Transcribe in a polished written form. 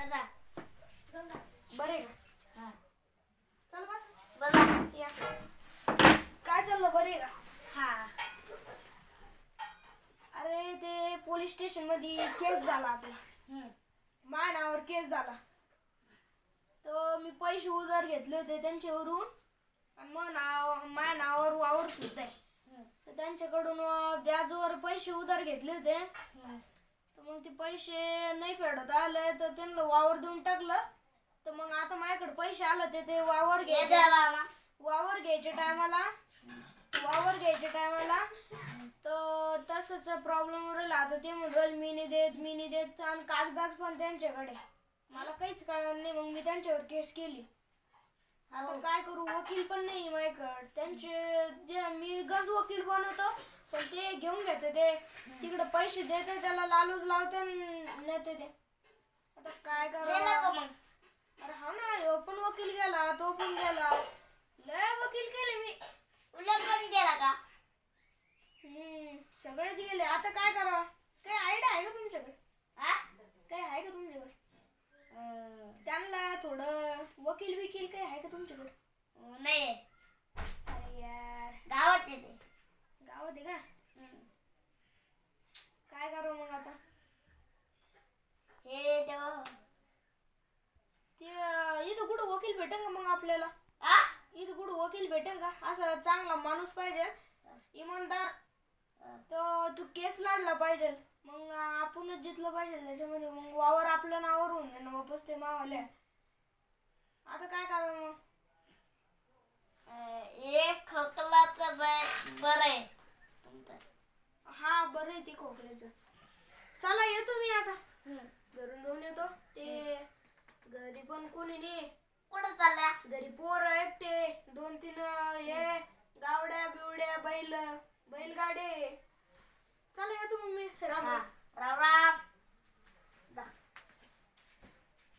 बसा. बरे का? हा. चल बस. बसा. या. काय चाललं, बरे का? हा. अरे ते पोलीस स्टेशन मध्ये केस झाला आपला. माझ्या नावावर केस झाला. तर मी पैसे उधार घेतले होते त्यांच्यावरून आणि माझ्या नावावर वावर सुद्धा आहे. तर त्यांच्याकडून व्याजवर पैसे उधार घेतले होते. तर मग ते पैसे नाही फेडत आले तर त्यांना वावर देऊन टाकलं. तर मग आता माझ्याकडे पैसे आले ते वावर घ्यायच्या टायमाला तर तसंच प्रॉब्लेम राहिला. आता ते म्हणून मी नाही देत आणि कागदाच पण त्यांच्याकडे. मला काहीच कळणार नाही. मग मी त्यांच्यावर केस केली. आता काय करू, वकील पण नाही माझ्याकडे. त्यांचे मी गंज वकील बनवतो पण ते घेऊन घेते. ते तिकडे पैसे देते, त्याला लालूच लावते नेते ते. आता काय करावं? अरे हा ना, ह्यो पण वकील गेला, तो पण गेला. लय वकील केले मी. उलट पण गेला का? सगळेच गेले. आता काय करावं? काही आयडिया आहे का तुमच्याकडे? हा? काही आहे का तुमच्याकडे? त्यांना थोडं वकील बिकील काही आहे का तुमच्याकडे? नाही. अरे यार, गावात येते. गावात आहे का? काय करावं मग आता? हे देवा. ते इथं कुठं वकील भेटेल का मग आपल्याला? इथं कुठं वकील भेटेल का? असं चांगला माणूस पाहिजे, इमानदार. तर तू केस लढला पाहिजे. मग आपणच जितलं पाहिजे त्याच्यामध्ये. मग वावर आपल्या नावावर होऊन जाईल वापस ते मावाल्या. आता काय करावं मग? एक खोकलाचं बरं आहे तुमचं. हा, बरं आहे ते खोकल्याचं. चला येतो मी आता. घरून जाऊन येतो. ते घरी पण कोणी नाही. कुठं चालल्या? घरी पोरं एकटे 2-3 हे गावड्या बिवड्या बैलगाडे. चला येतो मग मी.